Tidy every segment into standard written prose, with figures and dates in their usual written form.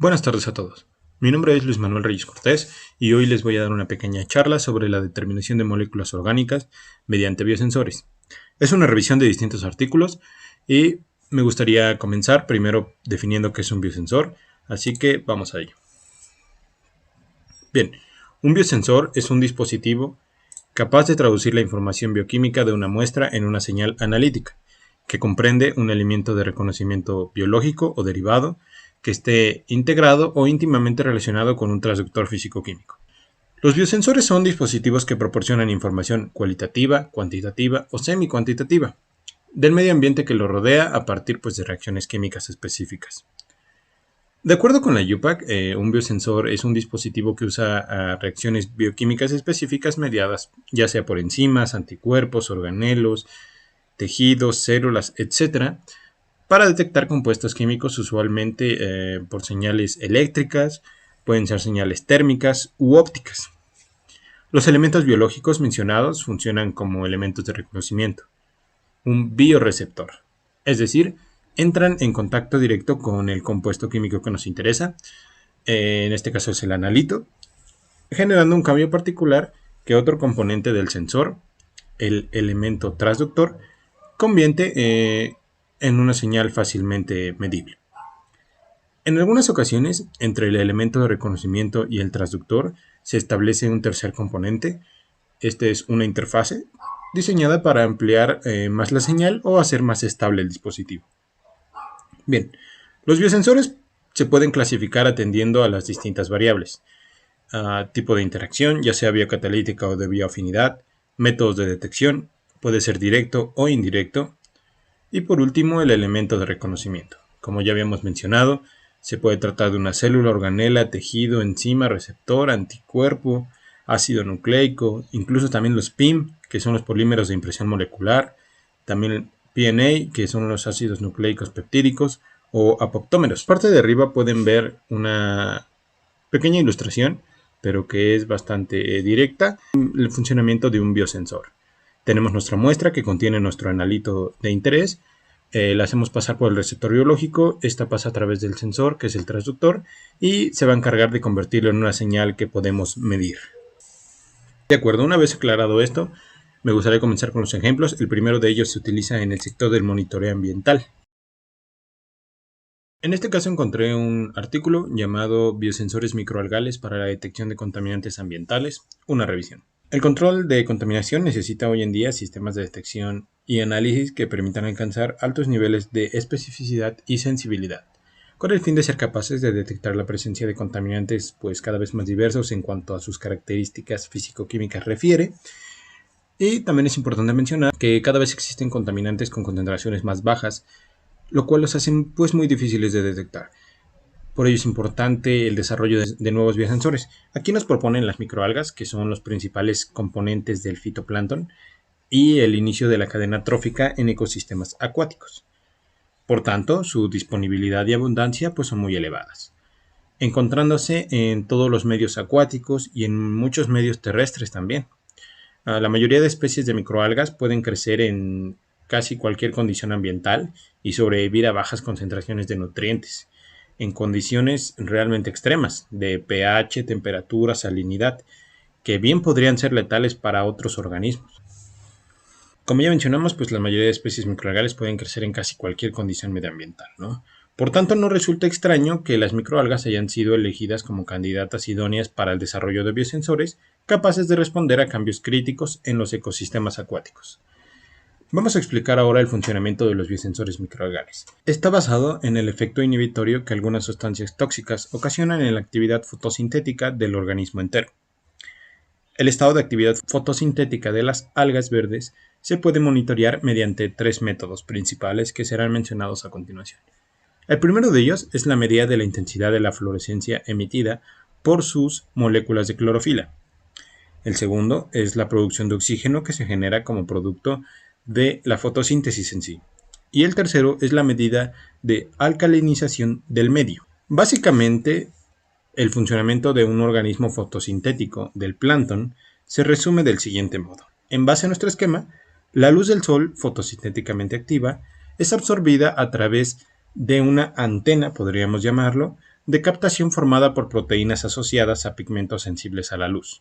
Buenas tardes a todos. Mi nombre es Luis Manuel Reyes Cortés y hoy les voy a dar una pequeña charla sobre la determinación de moléculas orgánicas mediante biosensores. Es una revisión de distintos artículos y me gustaría comenzar primero definiendo qué es un biosensor, así que vamos a ello. Bien, un biosensor es un dispositivo capaz de traducir la información bioquímica de una muestra en una señal analítica, que comprende un elemento de reconocimiento biológico o derivado que esté integrado o íntimamente relacionado con un transductor físico-químico. Los biosensores son dispositivos que proporcionan información cualitativa, cuantitativa o semi-cuantitativa del medio ambiente que lo rodea a partir de reacciones químicas específicas. De acuerdo con la UPAC, un biosensor es un dispositivo que usa reacciones bioquímicas específicas mediadas ya sea por enzimas, anticuerpos, organelos, tejidos, células, etc., para detectar compuestos químicos usualmente por señales eléctricas, pueden ser señales térmicas u ópticas. Los elementos biológicos mencionados funcionan como elementos de reconocimiento, un bioreceptor, es decir, entran en contacto directo con el compuesto químico que nos interesa, en este caso es el analito, generando un cambio particular que otro componente del sensor, el elemento transductor, convierte en una señal fácilmente medible. En algunas ocasiones, entre el elemento de reconocimiento y el transductor se establece un tercer componente. Este es una interfase diseñada para ampliar más la señal o hacer más estable el dispositivo. Bien, los biosensores se pueden clasificar atendiendo a las distintas variables. Tipo de interacción, ya sea biocatalítica o de bioafinidad, métodos de detección, puede ser directo o indirecto, y por último el elemento de reconocimiento. Como ya habíamos mencionado, se puede tratar de una célula, organela, tejido, enzima, receptor, anticuerpo, ácido nucleico, incluso también los PIM, que son los polímeros de impresión molecular, también PNA, que son los ácidos nucleicos peptídicos, o apoptómeros. Parte de arriba pueden ver una pequeña ilustración, pero que es bastante directa, el funcionamiento de un biosensor. Tenemos nuestra muestra que contiene nuestro analito de interés, la hacemos pasar por el receptor biológico, esta pasa a través del sensor, que es el transductor, y se va a encargar de convertirlo en una señal que podemos medir. De acuerdo, una vez aclarado esto, me gustaría comenzar con los ejemplos. El primero de ellos se utiliza en el sector del monitoreo ambiental. En este caso encontré un artículo llamado Biosensores microalgales para la detección de contaminantes ambientales, una revisión. El control de contaminación necesita hoy en día sistemas de detección y análisis que permitan alcanzar altos niveles de especificidad y sensibilidad, con el fin de ser capaces de detectar la presencia de contaminantes cada vez más diversos en cuanto a sus características físico-químicas refiere. Y también es importante mencionar que cada vez existen contaminantes con concentraciones más bajas, lo cual los hacen muy difíciles de detectar. Por ello es importante el desarrollo de nuevos biosensores. Aquí nos proponen las microalgas, que son los principales componentes del fitoplancton, y el inicio de la cadena trófica en ecosistemas acuáticos. Por tanto, su disponibilidad y abundancia son muy elevadas, encontrándose en todos los medios acuáticos y en muchos medios terrestres también. La mayoría de especies de microalgas pueden crecer en casi cualquier condición ambiental y sobrevivir a bajas concentraciones de nutrientes, en condiciones realmente extremas de pH, temperatura, salinidad, que bien podrían ser letales para otros organismos. Como ya mencionamos, la mayoría de especies microalgales pueden crecer en casi cualquier condición medioambiental, ¿no? Por tanto, no resulta extraño que las microalgas hayan sido elegidas como candidatas idóneas para el desarrollo de biosensores capaces de responder a cambios críticos en los ecosistemas acuáticos. Vamos a explicar ahora el funcionamiento de los biosensores microalgales. Está basado en el efecto inhibitorio que algunas sustancias tóxicas ocasionan en la actividad fotosintética del organismo entero. El estado de actividad fotosintética de las algas verdes se puede monitorear mediante tres métodos principales que serán mencionados a continuación. El primero de ellos es la medida de la intensidad de la fluorescencia emitida por sus moléculas de clorofila. El segundo es la producción de oxígeno que se genera como producto de la fotosíntesis en sí. Y el tercero es la medida de alcalinización del medio. Básicamente, el funcionamiento de un organismo fotosintético del plancton se resume del siguiente modo. En base a nuestro esquema, la luz del sol fotosintéticamente activa es absorbida a través de una antena, podríamos llamarlo, de captación formada por proteínas asociadas a pigmentos sensibles a la luz.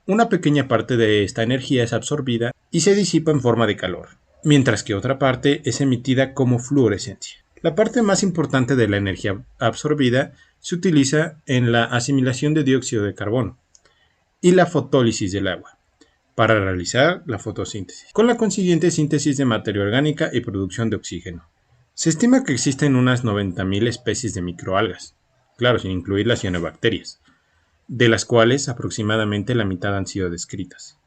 Una pequeña parte de esta energía es absorbida y se disipa en forma de calor, mientras que otra parte es emitida como fluorescencia. La parte más importante de la energía absorbida se utiliza en la asimilación de dióxido de carbono y la fotólisis del agua para realizar la fotosíntesis, con la consiguiente síntesis de materia orgánica y producción de oxígeno. Se estima que existen unas 90.000 especies de microalgas, claro, sin incluir las cianobacterias, de las cuales aproximadamente la mitad han sido descritas.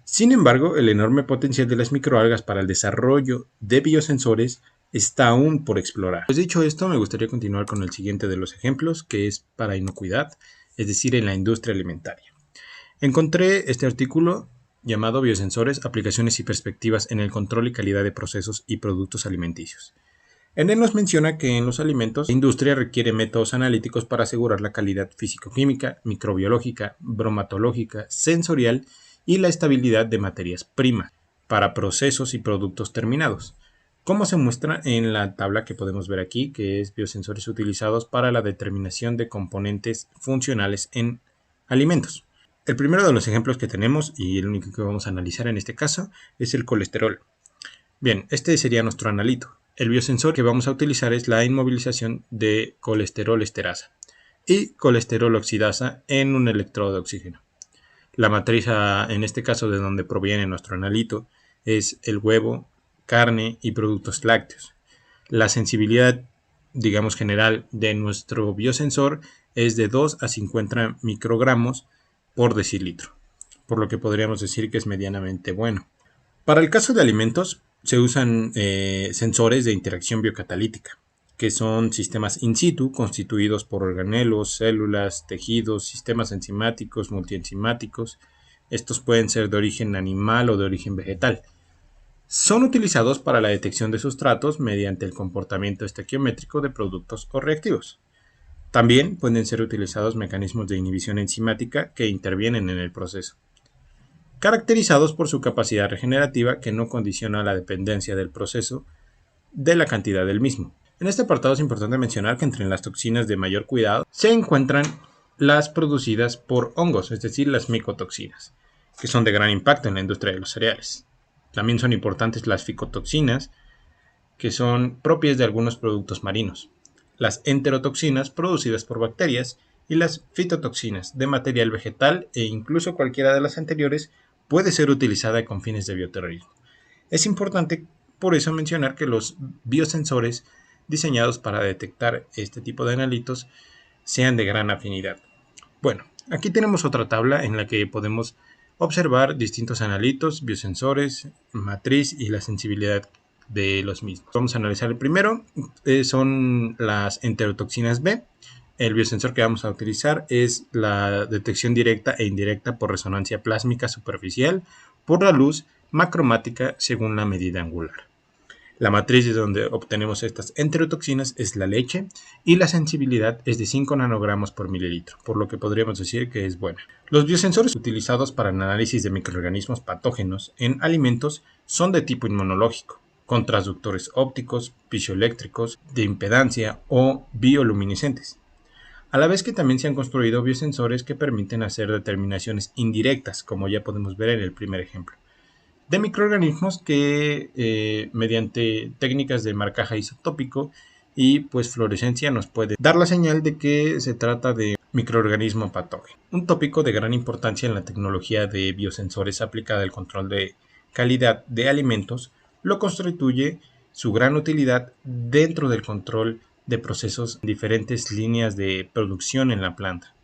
Sin embargo, el enorme potencial de las microalgas para el desarrollo de biosensores está aún por explorar. Pues dicho esto, me gustaría continuar con el siguiente de los ejemplos, que es para inocuidad, es decir, en la industria alimentaria. Encontré este artículo llamado Biosensores, aplicaciones y perspectivas en el control y calidad de procesos y productos alimenticios. En él nos menciona que en los alimentos la industria requiere métodos analíticos para asegurar la calidad físico-química, microbiológica, bromatológica, sensorial y la estabilidad de materias primas para procesos y productos terminados, como se muestra en la tabla que podemos ver aquí, que es biosensores utilizados para la determinación de componentes funcionales en alimentos. El primero de los ejemplos que tenemos, y el único que vamos a analizar en este caso, es el colesterol. Bien, este sería nuestro analito. El biosensor que vamos a utilizar es la inmovilización de colesterol esterasa y colesterol oxidasa en un electrodo de oxígeno. La matriz, en este caso de donde proviene nuestro analito, es el huevo, carne y productos lácteos. La sensibilidad, digamos general, de nuestro biosensor es de 2 a 50 microgramos por decilitro, por lo que podríamos decir que es medianamente bueno. Para el caso de alimentos, se usan sensores de interacción biocatalítica, que son sistemas in situ constituidos por organelos, células, tejidos, sistemas enzimáticos, multienzimáticos. Estos pueden ser de origen animal o de origen vegetal. Son utilizados para la detección de sustratos mediante el comportamiento estequiométrico de productos o reactivos. También pueden ser utilizados mecanismos de inhibición enzimática que intervienen en el proceso, caracterizados por su capacidad regenerativa que no condiciona la dependencia del proceso de la cantidad del mismo. En este apartado es importante mencionar que entre las toxinas de mayor cuidado se encuentran las producidas por hongos, es decir, las micotoxinas, que son de gran impacto en la industria de los cereales. También son importantes las ficotoxinas, que son propias de algunos productos marinos, las enterotoxinas producidas por bacterias y las fitotoxinas de material vegetal, e incluso cualquiera de las anteriores puede ser utilizada con fines de bioterrorismo. Es importante por eso mencionar que los biosensores diseñados para detectar este tipo de analitos sean de gran afinidad. Bueno, aquí tenemos otra tabla en la que podemos observar distintos analitos, biosensores, matriz y la sensibilidad de los mismos. Vamos a analizar el primero, son las enterotoxinas B. El biosensor que vamos a utilizar es la detección directa e indirecta por resonancia plásmica superficial por la luz macromática según la medida angular. La matriz de donde obtenemos estas enterotoxinas es la leche y la sensibilidad es de 5 nanogramos por mililitro, por lo que podríamos decir que es buena. Los biosensores utilizados para el análisis de microorganismos patógenos en alimentos son de tipo inmunológico, con transductores ópticos, piezoeléctricos, de impedancia o bioluminiscentes. A la vez que también se han construido biosensores que permiten hacer determinaciones indirectas, como ya podemos ver en el primer ejemplo, de microorganismos que mediante técnicas de marcaje isotópico y pues fluorescencia nos puede dar la señal de que se trata de microorganismo patógeno. Un tópico de gran importancia en la tecnología de biosensores aplicada al control de calidad de alimentos lo constituye su gran utilidad dentro del control de procesos en diferentes líneas de producción en la planta.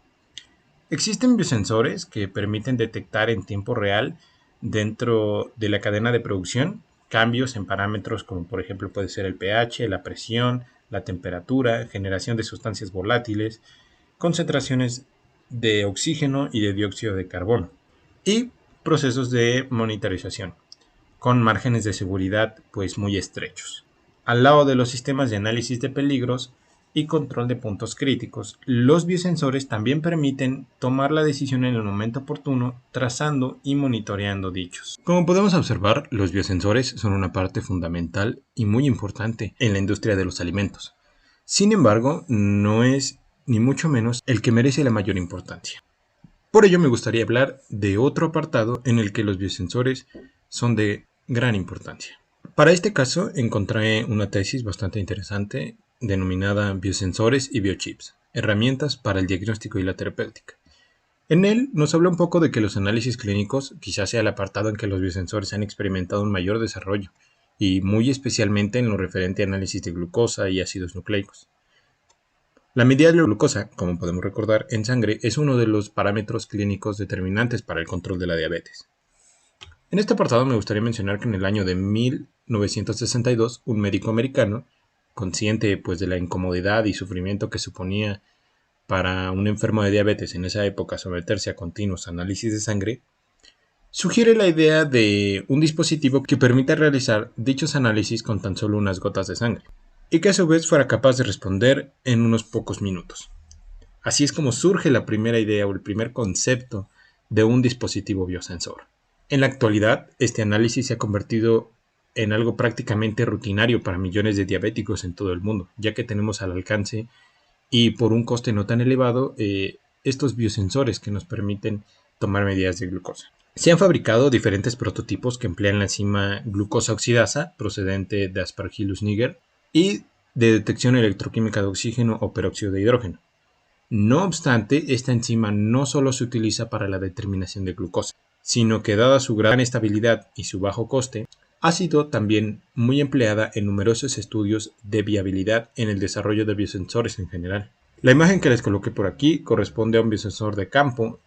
Existen biosensores que permiten detectar en tiempo real dentro de la cadena de producción cambios en parámetros como por ejemplo puede ser el pH, la presión, la temperatura, generación de sustancias volátiles, concentraciones de oxígeno y de dióxido de carbono y procesos de monitorización con márgenes de seguridad pues muy estrechos. Al lado de los sistemas de análisis de peligros y control de puntos críticos, los biosensores también permiten tomar la decisión en el momento oportuno, trazando y monitoreando dichos. Como podemos observar, los biosensores son una parte fundamental y muy importante en la industria de los alimentos. Sin embargo, no es ni mucho menos el que merece la mayor importancia. Por ello me gustaría hablar de otro apartado en el que los biosensores son de gran importancia. Para este caso encontré una tesis bastante interesante denominada Biosensores y Biochips, herramientas para el diagnóstico y la terapéutica. En él nos habla un poco de que los análisis clínicos quizás sea el apartado en que los biosensores han experimentado un mayor desarrollo, y muy especialmente en lo referente a análisis de glucosa y ácidos nucleicos. La medida de la glucosa, como podemos recordar, en sangre es uno de los parámetros clínicos determinantes para el control de la diabetes. En este apartado me gustaría mencionar que en el año de 1962, un médico americano, consciente de la incomodidad y sufrimiento que suponía para un enfermo de diabetes en esa época someterse a continuos análisis de sangre, sugiere la idea de un dispositivo que permita realizar dichos análisis con tan solo unas gotas de sangre, y que a su vez fuera capaz de responder en unos pocos minutos. Así es como surge la primera idea o el primer concepto de un dispositivo biosensor. En la actualidad, este análisis se ha convertido en algo prácticamente rutinario para millones de diabéticos en todo el mundo, ya que tenemos al alcance y por un coste no tan elevado estos biosensores que nos permiten tomar medidas de glucosa. Se han fabricado diferentes prototipos que emplean la enzima glucosa oxidasa procedente de Aspergillus niger y de detección electroquímica de oxígeno o peróxido de hidrógeno. No obstante, esta enzima no solo se utiliza para la determinación de glucosa, sino que dada su gran estabilidad y su bajo coste, ha sido también muy empleada en numerosos estudios de viabilidad en el desarrollo de biosensores en general. La imagen que les coloqué por aquí corresponde a un biosensor de campo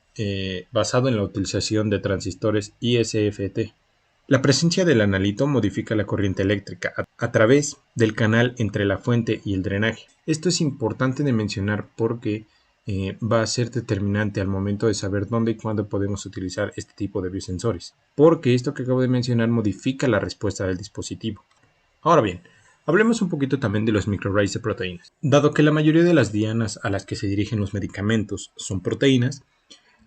basado en la utilización de transistores ISFT. La presencia del analito modifica la corriente eléctrica a través del canal entre la fuente y el drenaje. Esto es importante de mencionar porque va a ser determinante al momento de saber dónde y cuándo podemos utilizar este tipo de biosensores, porque esto que acabo de mencionar modifica la respuesta del dispositivo. Ahora bien, hablemos un poquito también de los microarrays de proteínas. Dado que la mayoría de las dianas a las que se dirigen los medicamentos son proteínas,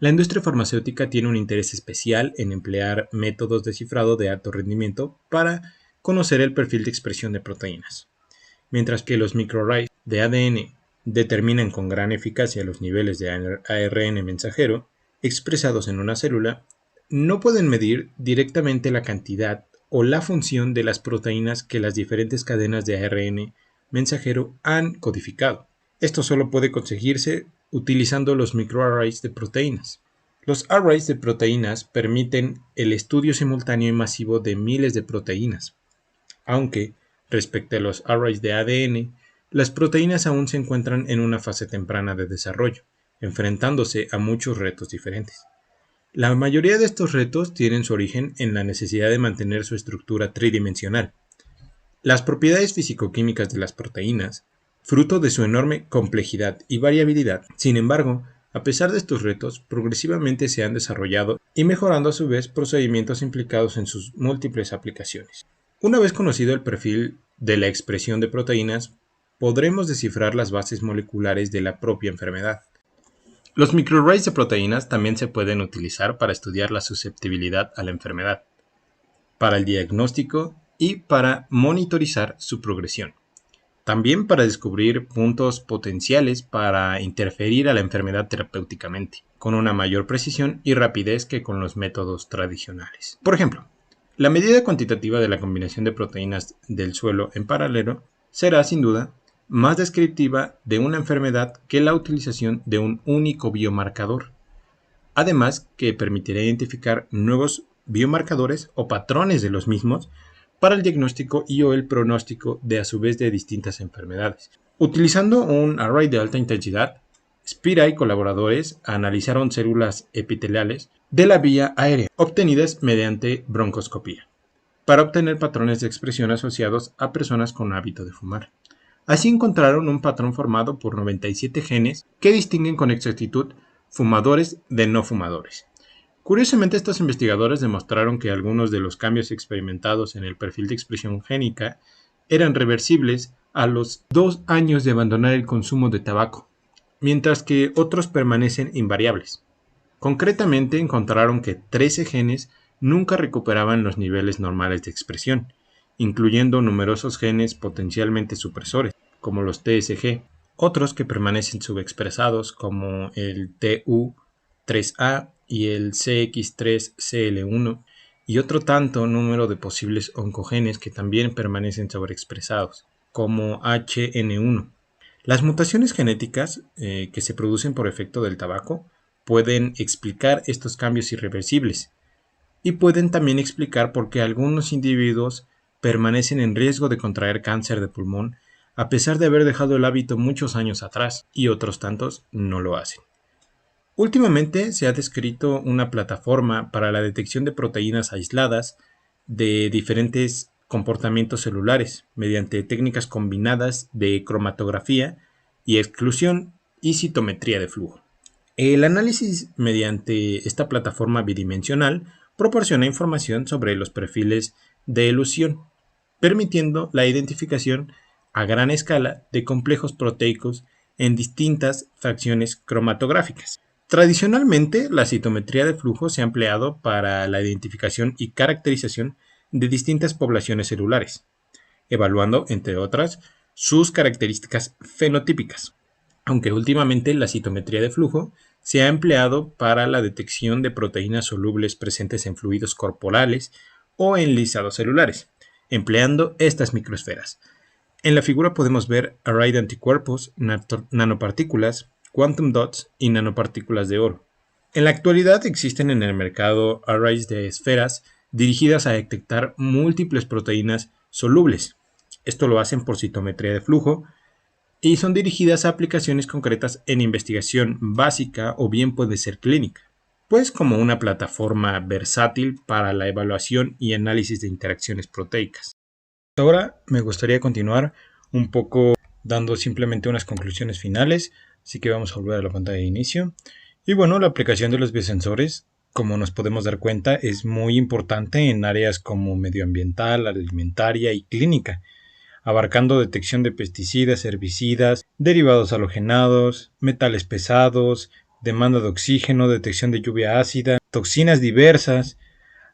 la industria farmacéutica tiene un interés especial en emplear métodos de cifrado de alto rendimiento para conocer el perfil de expresión de proteínas. Mientras que los microarrays de ADN determinan con gran eficacia los niveles de ARN mensajero expresados en una célula, no pueden medir directamente la cantidad o la función de las proteínas que las diferentes cadenas de ARN mensajero han codificado. Esto solo puede conseguirse utilizando los microarrays de proteínas. Los arrays de proteínas permiten el estudio simultáneo y masivo de miles de proteínas, aunque respecto a los arrays de ADN, las proteínas aún se encuentran en una fase temprana de desarrollo, enfrentándose a muchos retos diferentes. La mayoría de estos retos tienen su origen en la necesidad de mantener su estructura tridimensional. Las propiedades físico-químicas de las proteínas, fruto de su enorme complejidad y variabilidad, sin embargo, a pesar de estos retos, progresivamente se han desarrollado y mejorando a su vez procedimientos implicados en sus múltiples aplicaciones. Una vez conocido el perfil de la expresión de proteínas, podremos descifrar las bases moleculares de la propia enfermedad. Los microarrays de proteínas también se pueden utilizar para estudiar la susceptibilidad a la enfermedad, para el diagnóstico y para monitorizar su progresión. También para descubrir puntos potenciales para interferir a la enfermedad terapéuticamente, con una mayor precisión y rapidez que con los métodos tradicionales. Por ejemplo, la medida cuantitativa de la combinación de proteínas del suelo en paralelo será, sin duda, más descriptiva de una enfermedad que la utilización de un único biomarcador. Además, que permitirá identificar nuevos biomarcadores o patrones de los mismos para el diagnóstico y o el pronóstico de a su vez de distintas enfermedades. Utilizando un array de alta intensidad, Spira y colaboradores analizaron células epiteliales de la vía aérea obtenidas mediante broncoscopía para obtener patrones de expresión asociados a personas con hábito de fumar. Así encontraron un patrón formado por 97 genes que distinguen con exactitud fumadores de no fumadores. Curiosamente, estos investigadores demostraron que algunos de los cambios experimentados en el perfil de expresión génica eran reversibles a los 2 años de abandonar el consumo de tabaco, mientras que otros permanecen invariables. Concretamente, encontraron que 13 genes nunca recuperaban los niveles normales de expresión, incluyendo numerosos genes potencialmente supresores, como los TSG, otros que permanecen subexpresados como el TU3A y el CX3CL1 y otro tanto número de posibles oncogenes que también permanecen sobreexpresados como HN1. Las mutaciones genéticas que se producen por efecto del tabaco pueden explicar estos cambios irreversibles y pueden también explicar por qué algunos individuos permanecen en riesgo de contraer cáncer de pulmón a pesar de haber dejado el hábito muchos años atrás y otros tantos no lo hacen. Últimamente se ha descrito una plataforma para la detección de proteínas aisladas de diferentes comportamientos celulares mediante técnicas combinadas de cromatografía y exclusión y citometría de flujo. El análisis mediante esta plataforma bidimensional proporciona información sobre los perfiles de elusión, permitiendo la identificación a gran escala de complejos proteicos en distintas fracciones cromatográficas. Tradicionalmente, la citometría de flujo se ha empleado para la identificación y caracterización de distintas poblaciones celulares, evaluando, entre otras, sus características fenotípicas, aunque últimamente la citometría de flujo se ha empleado para la detección de proteínas solubles presentes en fluidos corporales o en lisados celulares, empleando estas microesferas. En la figura podemos ver array de anticuerpos, nanopartículas, quantum dots y nanopartículas de oro. En la actualidad existen en el mercado arrays de esferas dirigidas a detectar múltiples proteínas solubles. Esto lo hacen por citometría de flujo y son dirigidas a aplicaciones concretas en investigación básica o bien puede ser clínica, pues como una plataforma versátil para la evaluación y análisis de interacciones proteicas. Ahora me gustaría continuar un poco dando simplemente unas conclusiones finales, así que vamos a volver a la pantalla de inicio. Y bueno, la aplicación de los biosensores, como nos podemos dar cuenta, es muy importante en áreas como medioambiental, alimentaria y clínica, abarcando detección de pesticidas, herbicidas, derivados halogenados, metales pesados, demanda de oxígeno, detección de lluvia ácida, toxinas diversas,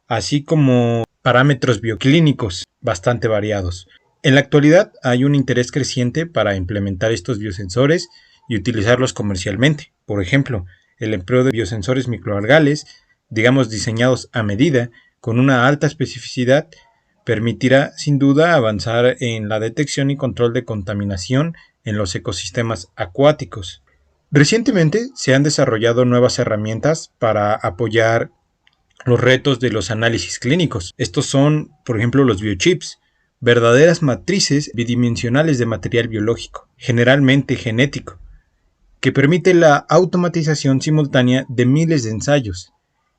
así como parámetros bioclínicos bastante variados. En la actualidad hay un interés creciente para implementar estos biosensores y utilizarlos comercialmente. Por ejemplo, el empleo de biosensores microalgales, digamos diseñados a medida, con una alta especificidad, permitirá sin duda avanzar en la detección y control de contaminación en los ecosistemas acuáticos. Recientemente se han desarrollado nuevas herramientas para apoyar los retos de los análisis clínicos. Estos son, por ejemplo, los biochips, verdaderas matrices bidimensionales de material biológico, generalmente genético, que permite la automatización simultánea de miles de ensayos,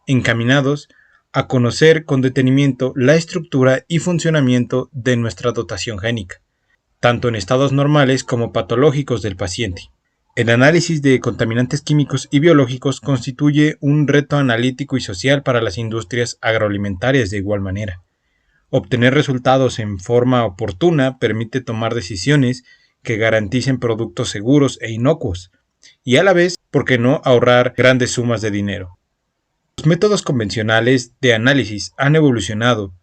encaminados a conocer con detenimiento la estructura y funcionamiento de nuestra dotación génica, tanto en estados normales como patológicos del paciente. El análisis de contaminantes químicos y biológicos constituye un reto analítico y social para las industrias agroalimentarias de igual manera. Obtener resultados en forma oportuna permite tomar decisiones que garanticen productos seguros e inocuos, y a la vez, ¿por qué no ahorrar grandes sumas de dinero? Los métodos convencionales de análisis han evolucionado,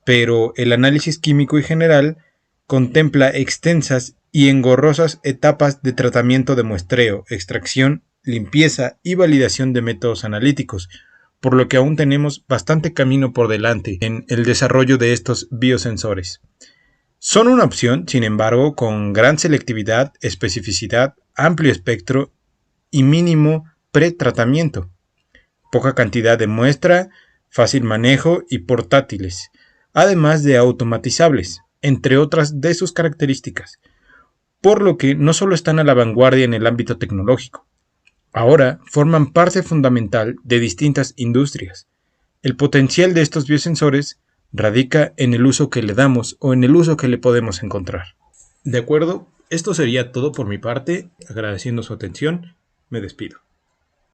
pero el análisis químico y general contempla extensas y engorrosas etapas de tratamiento de muestreo, extracción, limpieza y validación de métodos analíticos, por lo que aún tenemos bastante camino por delante en el desarrollo de estos biosensores. Son una opción, sin embargo, con gran selectividad, especificidad, amplio espectro y mínimo pretratamiento, poca cantidad de muestra, fácil manejo y portátiles, además de automatizables, entre otras de sus características, por lo que no solo están a la vanguardia en el ámbito tecnológico, ahora forman parte fundamental de distintas industrias. El potencial de estos biosensores radica en el uso que le damos o en el uso que le podemos encontrar. De acuerdo, esto sería todo por mi parte. Agradeciendo su atención, me despido.